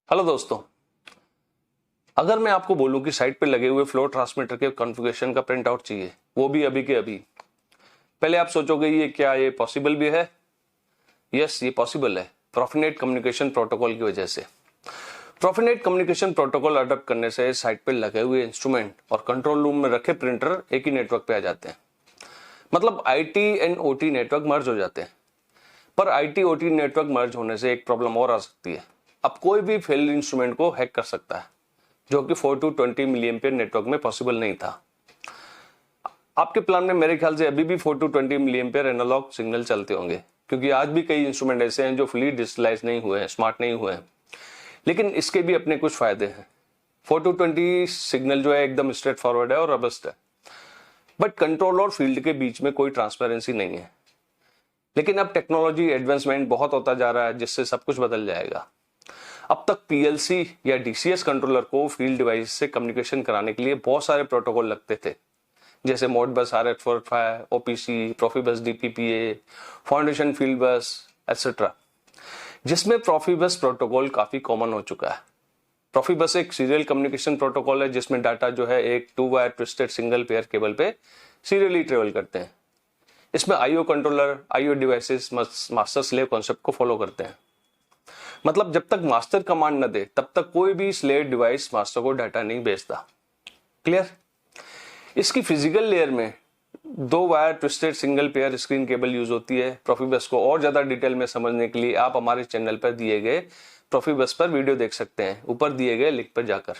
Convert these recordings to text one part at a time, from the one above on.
Hello दोस्तों, अगर मैं आपको बोलूं कि साइट पे लगे हुए फ्लो ट्रांसमीटर के कॉन्फ़िगरेशन का प्रिंट आउट चाहिए, वो भी अभी के अभी, पहले आप सोचोगे ये पॉसिबल भी है? यस, ये पॉसिबल है प्रॉफिनेट कम्युनिकेशन प्रोटोकॉल की वजह से। प्रॉफिनेट कम्युनिकेशन प्रोटोकॉल अडॉप्ट करने से साइट पे लगे हुए इंस्ट्रूमेंट और कंट्रोल रूम में रखे प्रिंटर एक ही नेटवर्क पे आ जाते हैं। मतलब आईटी एंड ओटी नेटवर्क मर्ज हो जाते हैं। पर आईटी ओटी नेटवर्क मर्ज होने से एक प्रॉब्लम और आ सकती है। अब कोई भी फेल्ड इंस्ट्रूमेंट को हैक कर सकता है, जो कि 4 to 20 मिली एम्पियर नेटवर्क में पॉसिबल नहीं था। आपके प्लान में मेरे ख्याल से अभी भी 4 to 20 milliampere analogue signal चलते होंगे, क्योंकि आज भी कई इंस्ट्रूमेंट ऐसे हैं जो फुली डिजिटलाइज नहीं हुए हैं, स्मार्ट नहीं हुए हैं। लेकिन इसके भी अपने कुछ फायदे हैं। 4 to 20 सिग्नल जो है एकदम स्ट्रेट फॉरवर्ड है और रबस्ट है, बट कंट्रोल और फील्ड के बीच में कोई ट्रांसपेरेंसी नहीं है। लेकिन अब टेक्नोलॉजी एडवांसमेंट बहुत होता जा रहा है, जिससे सब कुछ बदल जाएगा। अब तक पीएलसी या डीसीएस कंट्रोलर को फील्ड डिवाइस से कम्युनिकेशन कराने के लिए बहुत सारे प्रोटोकॉल लगते थे, जैसे Modbus RX45, OPC, Profibus DPPA, foundation field बस एटसेट्रा, जिसमें प्रोफिबस प्रोटोकॉल काफी कॉमन हो चुका है। प्रोफिबस एक सीरियल कम्युनिकेशन प्रोटोकॉल है, जिसमें डाटा जो है एक 2 wire twisted single pair cable पे सीरियली ट्रेवल करते हैं। इसमें IO controller, IO devices master slave concept को फॉलो करते हैं। मतलब जब तक मास्टर कमांड न दे, तब तक कोई भी स्लेव डिवाइस मास्टर को डाटा नहीं भेजता। क्लियर? इसकी फिजिकल लेयर में 2 wire twisted single pair screen cable use होती है। प्रोफिबस को और ज्यादा डिटेल में समझने के लिए आप हमारे चैनल पर दिए गए प्रोफिबस पर वीडियो देख सकते हैं, ऊपर दिए गए लिंक पर जाकर।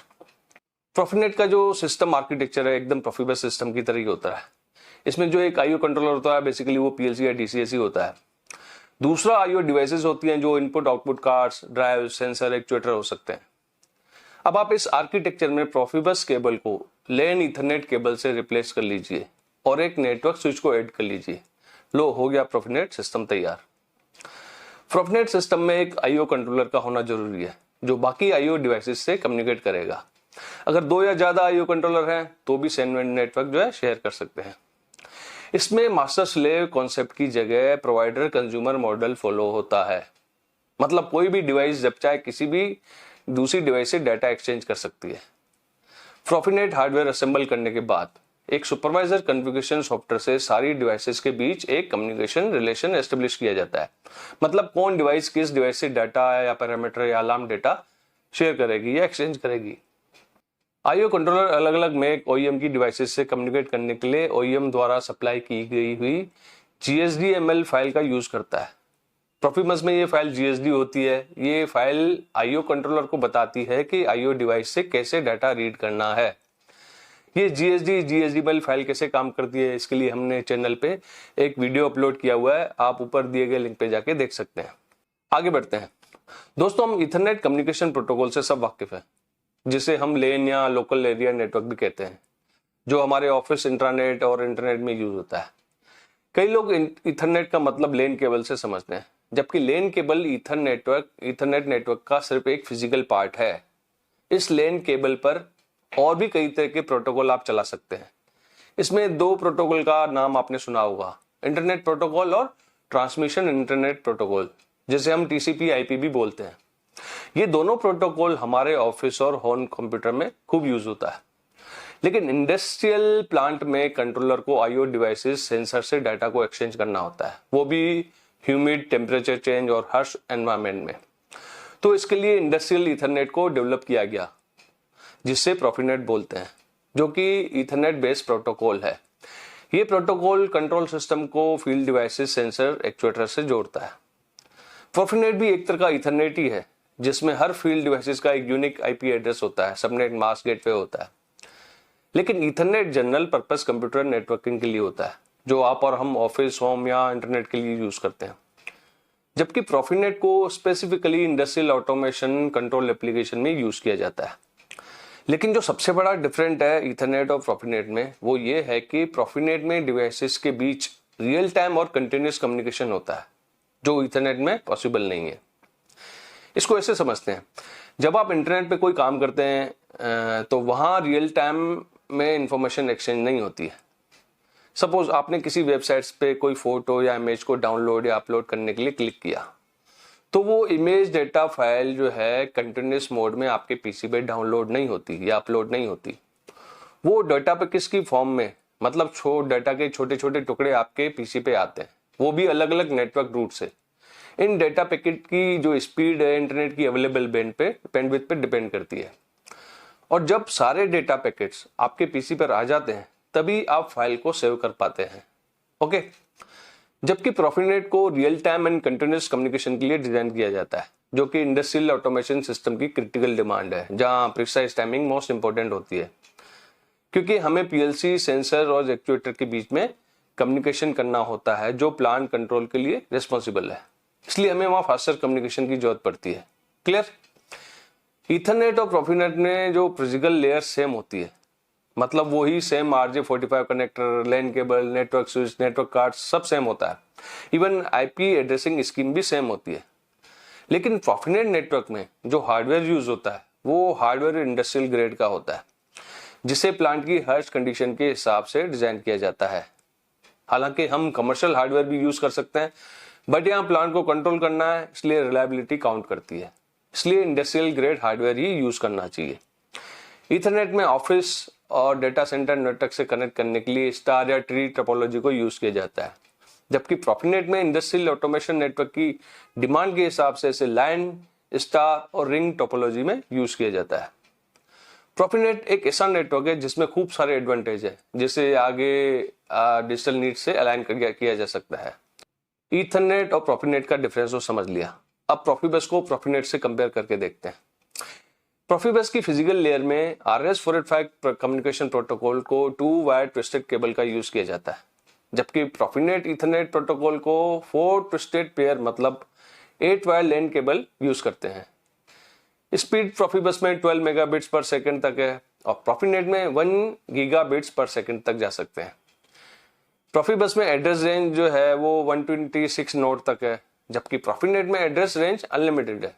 प्रोफिनेट का जो सिस्टम आर्किटेक्चर है एकदम प्रोफिबस सिस्टम की तरह ही होता है। इसमें जो एक आईओ कंट्रोलर होता है, बेसिकली वो पीएलसी या डीसीएस ही होता है। दूसरा आईओ डिवाइसेस होती हैं, जो input output cards, drive, sensor, actuator हो सकते हैं। अब आप इस आर्किटेक्चर में प्रोफिबस केबल को लैन ईथरनेट केबल से रिप्लेस कर लीजिए और एक नेटवर्क स्विच को ऐड कर लीजिए। लो, हो गया प्रोफिनेट सिस्टम तैयार। प्रोफिनेट सिस्टम में एक आईओ कंट्रोलर का होना जरूरी है, जो बाकी आईओ डिवाइसेस से कम्युनिकेट करेगा। अगर 2 या ज्यादा आईओ कंट्रोलर हैं, तो भी सेम नेटवर्क जो है शेयर कर सकते हैं। इसमें मास्टर स्लेव कॉन्सेप्ट की जगह प्रोवाइडर कंज्यूमर मॉडल फॉलो होता है। मतलब कोई भी डिवाइस जब चाहे किसी भी दूसरी डिवाइस से डाटा एक्सचेंज कर सकती है। प्रोफिनेट हार्डवेयर असेंबल करने के बाद एक सुपरवाइजर कॉन्फ़िगरेशन सॉफ्टवेयर से सारी डिवाइसेस के बीच एक कम्युनिकेशन रिलेशन एस्टेब्लिश किया जाता है। मतलब कौन डिवाइस किस डिवाइस से डाटा या पैरामीटर या अलार्म डाटा शेयर करेगी या एक्सचेंज करेगी। आईओ कंट्रोलर अलग अलग मेक ओईएम की डिवाइसेस से कम्युनिकेट करने के लिए ओईएम द्वारा सप्लाई की गई हुई GSD-ML फाइल का यूज करता है। प्रोफिबस में ये फाइल GSD होती है। ये फाइल आईओ कंट्रोलर को बताती है कि आईओ डिवाइस से कैसे डाटा रीड करना है। ये GSD-ML फाइल कैसे काम करती है, इसके लिए हमने चैनल पे एक वीडियो अपलोड किया हुआ है, आप ऊपर दिए गए लिंक पे जाके देख सकते हैं। आगे बढ़ते हैं दोस्तों, हम इथरनेट कम्युनिकेशन प्रोटोकॉल से सब वाकिफ है, जिसे हम लेन या लोकल एरिया नेटवर्क भी कहते हैं, जो हमारे ऑफिस इंट्रानेट और इंटरनेट में यूज होता है। कई लोग इथरनेट का मतलब लेन केबल से समझते हैं, जबकि लेन केबल इथरनेट नेटवर्क का सिर्फ एक फिजिकल पार्ट है। इस लेन केबल पर और भी कई तरह के प्रोटोकॉल आप चला सकते हैं। इसमें 2 प्रोटोकॉल का नाम आपने सुना होगा, इंटरनेट प्रोटोकॉल और ट्रांसमिशन इंटरनेट प्रोटोकॉल, जिसे हम TCP/IP भी बोलते हैं। ये दोनों प्रोटोकॉल हमारे ऑफिस और होम कंप्यूटर में खूब यूज होता है। लेकिन इंडस्ट्रियल प्लांट में कंट्रोलर को आईओ डिवाइसेस सेंसर से डाटा को एक्सचेंज करना होता है, वो भी ह्यूमिड, टेम्परेचर चेंज और हर्श एनवायरनमेंट में। तो इसके लिए इंडस्ट्रियल ईथरनेट को डेवलप किया गया, जिससे प्रोफिनेट बोलते हैं, जो कि ईथरनेट बेस्ड प्रोटोकॉल है। ये प्रोटोकॉल कंट्रोल सिस्टम को फील्ड डिवाइसेस, सेंसर, एक्चुएटर से जोड़ता है। प्रोफिनेट भी एक तरह का ईथरनेट ही है, जिसमें हर फील्ड डिवाइसेस का एक यूनिक आईपी एड्रेस होता है, सबनेट, मास्क, गेटवे होता है। लेकिन Ethernet general purpose computer networking के लिए होता है, जो आप और हम ऑफिस, होम या इंटरनेट के लिए यूज करते हैं। जबकि प्रोफिनेट को specifically industrial automation control application में यूज किया जाता है। लेकिन जो सबसे बड़ा डिफरेंट है ईथरनेट और प्रोफिनेट में, वो ये है कि प्रोफिनेट में डिवाइसेस के बीच रियल टाइम और कंटिन्यूस कम्युनिकेशन होता है, जो ईथरनेट में पॉसिबल नहीं है। इसको ऐसे समझते हैं, जब आप इंटरनेट पे कोई काम करते हैं तो वहां रियल टाइम में इंफॉर्मेशन एक्सचेंज नहीं होती है। सपोज आपने किसी वेबसाइट्स पे कोई फोटो या इमेज को डाउनलोड या अपलोड करने के लिए क्लिक किया, तो वो इमेज डेटा फाइल जो है कंटिन्यूस मोड में आपके पीसी पे डाउनलोड नहीं होती या अपलोड नहीं होती। वो डाटा पैकेट्स की फॉर्म में, मतलब डाटा के छोटे छोटे टुकड़े आपके पीसी पे आते हैं, वो भी अलग अलग नेटवर्क रूट से। इन डेटा पैकेट की जो स्पीड है इंटरनेट की अवेलेबल बैंडविड्थ पे डिपेंड करती है। और जब सारे डेटा पैकेट्स आपके पीसी पर आ जाते हैं तभी आप फाइल को सेव कर पाते हैं। ओके, जबकि प्रॉफिनेट को real time and continuous communication के लिए डिजाइन किया जाता है, जो कि इंडस्ट्रियल ऑटोमेशन सिस्टम की क्रिटिकल डिमांड है, जहां प्रिसाइज टाइमिंग मोस्ट इंपॉर्टेंट होती है, क्योंकि हमें पीएलसी, सेंसर और एक्चुएटर के बीच में कम्युनिकेशन करना होता है जो प्लांट कंट्रोल के लिए रिस्पॉन्सिबल है। इसलिए हमें वहां फास्टर कम्युनिकेशन की जरूरत पड़ती है। क्लियर? ईथरनेट और प्रॉफिनेट में जो फिजिकल लेयर सेम होती है, मतलब वही same RJ45 connector, LAN cable, network switch, network card सब सेम होता है। इवन आईपी एड्रेसिंग स्कीम भी सेम होती है। लेकिन प्रॉफिनेट नेटवर्क में जो हार्डवेयर यूज होता है वो हार्डवेयर इंडस्ट्रियल ग्रेड का होता है, जिसे प्लांट की हर कंडीशन के हिसाब से डिजाइन किया जाता है। हालांकि हम कमर्शियल हार्डवेयर भी यूज कर सकते हैं, बट यहाँ प्लांट को कंट्रोल करना है, इसलिए रिलायबिलिटी काउंट करती है, इसलिए इंडस्ट्रियल ग्रेड हार्डवेयर ही यूज करना चाहिए। ईथरनेट में ऑफिस और डेटा सेंटर नेटवर्क से कनेक्ट करने के लिए स्टार या ट्री टोपोलॉजी को यूज किया जाता है, जबकि प्रॉफिनेट में इंडस्ट्रियल ऑटोमेशन नेटवर्क की डिमांड के हिसाब से इसे लाइन, स्टार और रिंग टोपोलॉजी में यूज किया जाता है। प्रॉफिनेट एक ऐसा नेटवर्क है जिसमें खूब सारे एडवांटेज है, जिसे आगे डिजिटल नीड से अलाइन किया जा सकता है। ईथरनेट और प्रॉफिनेट का डिफरेंस तो समझ लिया, अब प्रोफिबस को प्रॉफिनेट से कंपेयर करके देखते हैं। प्रोफिबस की फिजिकल लेयर में RS485 कम्युनिकेशन प्रोटोकॉल को 2 वायर ट्विस्टेड केबल का यूज किया जाता है, जबकि प्रॉफिनेट ईथरनेट प्रोटोकॉल को 4 ट्विस्टेड पेयर मतलब 8 वायर लैन केबल यूज करते हैं। स्पीड प्रोफिबस में 12 मेगाबिट्स पर सेकंड तक है और प्रॉफिनेट में 1 गीगाबिट्स पर सेकंड तक जा सकते हैं। प्रोफिबस में एड्रेस रेंज जो है वो 126 नोड तक है, जबकि प्रॉफिनेट में एड्रेस रेंज अनलिमिटेड है।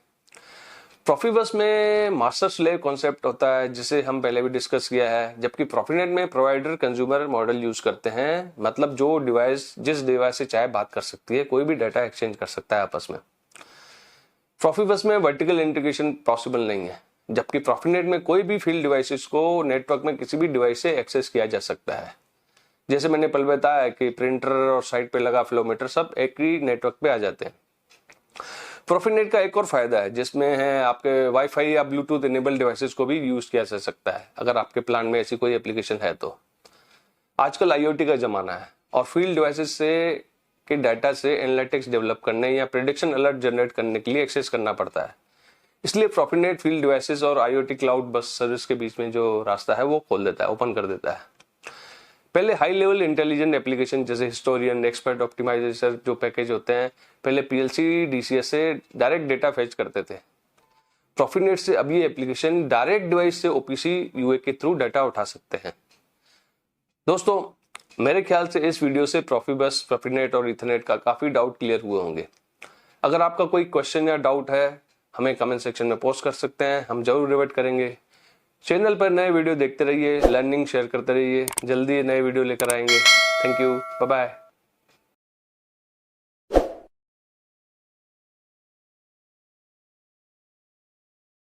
प्रोफिबस में मास्टर स्लेव कॉन्सेप्ट होता है, जिसे हम पहले भी डिस्कस किया है, जबकि प्रॉफिनेट में प्रोवाइडर कंज्यूमर मॉडल यूज करते हैं, मतलब जो डिवाइस जिस डिवाइस से चाहे बात कर सकती है, कोई भी डाटा एक्सचेंज कर सकता है आपस में। प्रोफिबस में वर्टिकल इंटीग्रेशन पॉसिबल नहीं है, जबकि प्रॉफिनेट में कोई भी फील्ड डिवाइसेस को नेटवर्क में किसी भी डिवाइस से एक्सेस किया जा सकता है। जैसे मैंने पहले बताया कि प्रिंटर और साइट पे लगा फ्लोमीटर सब एक ही नेटवर्क पे आ जाते हैं। प्रॉफिनेट का एक और फायदा है, जिसमें है आपके वाईफाई या ब्लूटूथ इनेबल डिवाइसेस को भी यूज किया जा सकता है, अगर आपके प्लान में ऐसी कोई एप्लीकेशन है तो। आजकल IoT का जमाना है और फील्ड डिवाइसेस से के डाटा से एनालिटिक्स डेवलप करने या प्रेडिक्शन अलर्ट जनरेट करने के लिए एक्सेस करना पड़ता है। इसलिए प्रॉफिनेट फील्ड डिवाइसेस और IoT क्लाउड बस सर्विस के बीच में जो रास्ता है वो खोल देता है, ओपन कर देता है। पहले हाई लेवल इंटेलिजेंट एप्लीकेशन जैसे हिस्टोरियन, एक्सपर्ट ऑप्टिमाइजर जो पैकेज होते हैं, पहले PLC DCS से डायरेक्ट डेटा फेच करते थे। प्रॉफिनेट से अब ये एप्लीकेशन डायरेक्ट डिवाइस से OPC UA के थ्रू डाटा उठा सकते हैं। दोस्तों, मेरे ख्याल से इस वीडियो से प्रॉफिबस, प्रॉफिनेट और ईथरनेट का काफी डाउट क्लियर हुए होंगे। अगर आपका कोई क्वेश्चन या डाउट है, हमें कमेंट सेक्शन में पोस्ट कर सकते हैं, हम जरूर रिवर्ट करेंगे। चैनल पर नए वीडियो देखते रहिए, लर्निंग शेयर करते रहिए, जल्दी नए वीडियो लेकर आएंगे। Thank you, bye bye.